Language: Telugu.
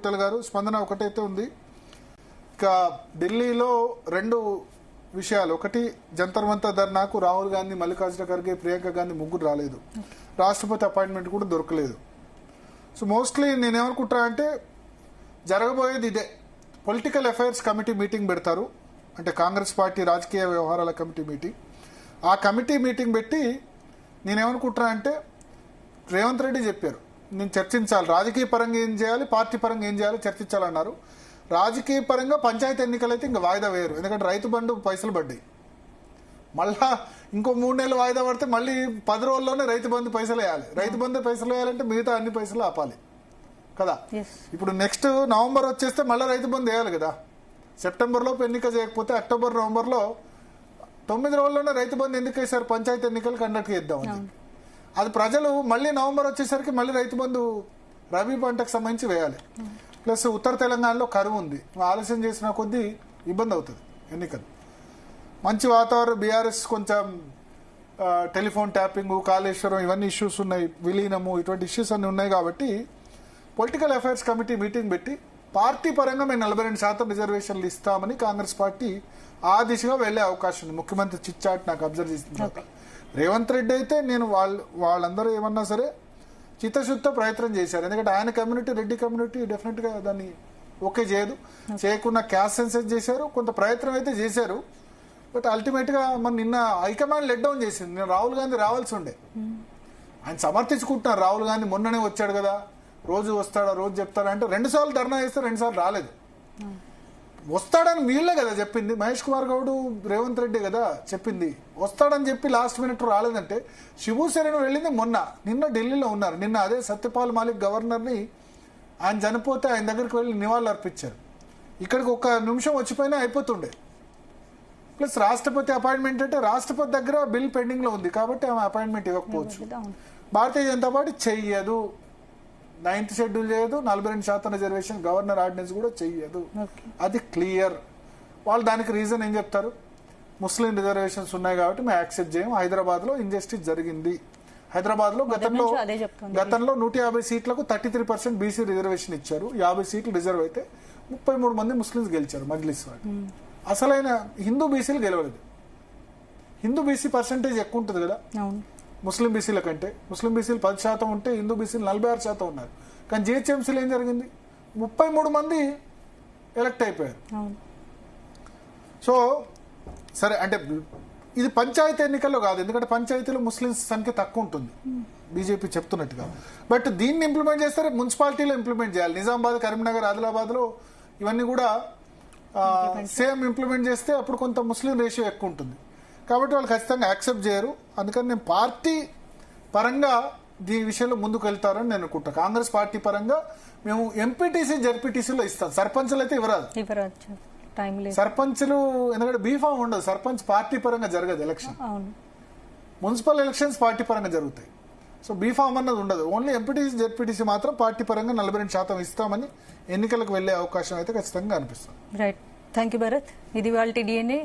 విఠల్ గారు. స్పందన ఒకటైతే ఉంది. ఇక ఢిల్లీలో 2 విషయాలు. ఒకటి, జంతర్ మంతర్ ధర్నాకు రాహుల్ గాంధీ, మల్లికార్జున ఖర్గే, ప్రియాంక గాంధీ ముగ్గురు రాలేదు. రాష్ట్రపతి అపాయింట్మెంట్ కూడా దొరకలేదు. సో మోస్ట్లీ నేనేమనుకుంటా అంటే జరగబోయేది ఇదే. పొలిటికల్ అఫైర్స్ కమిటీ మీటింగ్ పెడతారు, అంటే కాంగ్రెస్ పార్టీ రాజకీయ వ్యవహారాల కమిటీ మీటింగ్. ఆ కమిటీ మీటింగ్ పెట్టి నేనేమనుకుంటున్నా అంటే రేవంత్ రెడ్డి చెప్పారు, నేను చర్చించాలి, రాజకీయ పరంగా ఏం చేయాలి, పార్టీ పరంగా ఏం చేయాలి చర్చించాలన్నారు. రాజకీయ పరంగా పంచాయతీ ఎన్నికలు అయితే ఇంకా వాయిదా వేయరు, ఎందుకంటే రైతు బంధు పైసలు పడ్డాయి. మళ్ళా ఇంకో 3 నెలలు వాయిదా పడితే మళ్ళీ 10 రోజుల్లోనే రైతు బంధు పైసలు వేయాలి. రైతు బంధు పైసలు వేయాలంటే మిగతా అన్ని పైసలు ఆపాలి కదా. ఇప్పుడు నెక్స్ట్ నవంబర్ వచ్చేస్తే మళ్ళీ రైతు బంధు వేయాలి కదా. సెప్టెంబర్లోపు ఎన్నిక చేయకపోతే అక్టోబర్ నవంబర్లో 9 రోజుల్లోనే రైతు బంధు ఎందుకు వేశారు, పంచాయతీ ఎన్నికలు కండక్ట్ చేద్దామని. అది ప్రజలు మళ్ళీ నవంబర్ వచ్చేసరికి మళ్ళీ రైతు బంధు రబీ పంటకు సంబంధించి వేయాలి. ప్లస్ ఉత్తర తెలంగాణలో కరువు ఉంది, ఆలస్యం చేసిన కొద్దీ ఇబ్బంది అవుతుంది ఎన్నికలు. మంచి వాతావరణం, బీఆర్ఎస్ కొంచెం టెలిఫోన్ ట్యాపింగ్, కాళేశ్వరం ఇవన్నీ ఇష్యూస్ ఉన్నాయి, విలీనము, ఇటువంటి ఇష్యూస్ అన్నీ ఉన్నాయి. కాబట్టి పొలిటికల్ అఫైర్స్ కమిటీ మీటింగ్ పెట్టి పార్టీ పరంగా మేము 42% రిజర్వేషన్లు ఇస్తామని కాంగ్రెస్ పార్టీ ఆ దిశగా వెళ్లే అవకాశం ఉంది. ముఖ్యమంత్రి చిట్చాట్ నాకు అబ్జర్వ్ చేసిన తర్వాత రేవంత్ రెడ్డి అయితే నేను వాళ్ళందరూ ఏమన్నా సరే చిత్తశుద్ధితో ప్రయత్నం చేశారు. ఎందుకంటే ఆయన కమ్యూనిటీ, రెడ్డి కమ్యూనిటీ డెఫినెట్ గా దాన్ని ఓకే చేయదు, చేయకుండా క్యాస్ట్ సెన్సెస్ చేశారు, కొంత ప్రయత్నం అయితే చేశారు. బట్ అల్టిమేట్ గా మన నిన్న హైకమాండ్ లెట్ డౌన్ చేసింది. నేను రాహుల్ గాంధీ రావాల్సి ఉండే, ఆయన సమర్థించుకుంటున్నారు. రాహుల్ గాంధీ మొన్ననే వచ్చాడు కదా, రోజు వస్తాడా, రోజు చెప్తాడా అంటే 2 సార్లు ధర్నా చేస్తే 2 సార్లు రాలేదు. వస్తాడని వీళ్ళే కదా చెప్పింది, మహేష్ కుమార్ గౌడ్, రేవంత్ రెడ్డి కదా చెప్పింది. వస్తాడని చెప్పి లాస్ట్ మినిట్ రాలేదంటే శివసేన వెళ్ళింది మొన్న, నిన్న ఢిల్లీలో ఉన్నారు. నిన్న అదే సత్యపాల్ మాలిక్ గవర్నర్ని ఆయన చనిపోతే ఆయన దగ్గరికి వెళ్ళి నివాళులు అర్పించారు. ఇక్కడికి 1 నిమిషం వచ్చిపోయినా అయిపోతుండే. ప్లస్ రాష్ట్రపతి అపాయింట్మెంట్ అంటే రాష్ట్రపతి దగ్గర బిల్ పెండింగ్ లో ఉంది కాబట్టి ఆమె అపాయింట్మెంట్ ఇవ్వకపోవచ్చు. భారతీయ జనతా పార్టీ చెయ్యదు, 9th షెడ్యూల్ చేయదు, 42% రిజర్వేషన్ గవర్నర్ ఆర్డినెన్స్ కూడా చెయ్యదు, అది క్లియర్. వాళ్ళు దానికి రీజన్ ఏం చెప్తారు, ముస్లిం రిజర్వేషన్స్ ఉన్నాయి కాబట్టి మేము యాక్సెప్ట్ చేయం, హైదరాబాద్ లో ఇంజస్టిస్ జరిగింది. హైదరాబాద్ లో గతంలో 150 సీట్లకు 33% బీసీ రిజర్వేషన్ ఇచ్చారు, 50 సీట్లు రిజర్వ్ అయితే 33 మంది ముస్లింస్ గెలిచారు మజ్లిస్ వాళ్ళు. అసలైన హిందూ బీసీలు గెలవలేదు. హిందూ బీసీ పర్సెంటేజ్ ఎక్కువ ఉంటుంది కదా ముస్లిం బీసీల కంటే. ముస్లిం బీసీలు 10% ఉంటే హిందూ బీసీలు 46% ఉన్నారు. కానీ జిహెచ్ఎంసీలో ఏం జరిగింది, 33 మంది ఎలక్ట్ అయిపోయారు. సో సరే, అంటే ఇది పంచాయతీ ఎన్నికల్లో కాదు, ఎందుకంటే పంచాయతీలో ముస్లింస్ సంఖ్య తక్కువ ఉంటుంది బీజేపీ చెప్తున్నట్టుగా. బట్ దీన్ని ఇంప్లిమెంట్ చేస్తే మున్సిపాలిటీలో ఇంప్లిమెంట్ చేయాలి. నిజామాబాద్, కరీంనగర్, ఆదిలాబాద్ లో ఇవన్నీ కూడా సేమ్ ఇంప్లిమెంట్ చేస్తే అప్పుడు కొంత ముస్లిం రేషియో ఎక్కువ ఉంటుంది. కాబట్టి వాళ్ళు ఖచ్చితంగా యాక్సెప్ట్ చేయరు. అందుకని నేను పార్టీ పరంగా దీని విషయంలో ముందుకు వెళ్తారని నేను అనుకుంటా. కాంగ్రెస్ పార్టీ పరంగా మేము ఎంపీటీసీ, జడ్పీటీసీలో ఇస్తాం, సర్పంచ్లు అయితే ఇవ్వరాదు. సర్పంచ్లు ఎందుకంటే బీఫామ్ ఉండదు, సర్పంచ్ పార్టీ పరంగా జరగదు ఎలక్షన్. మున్సిపల్ ఎలక్షన్స్ పార్టీ పరంగా జరుగుతాయి. సో బీఫామ్ అన్నది ఉండదు. ఓన్లీ ఎంపీటీసీ, జడ్పీటీసీ మాత్రం పార్టీ పరంగా 42% ఇస్తామని ఎన్నికలకు వెళ్లే అవకాశం అయితే ఖచ్చితంగా అనిపిస్తుంది. Right, thank you Bharat. ఇది వాళ్ళ DNA.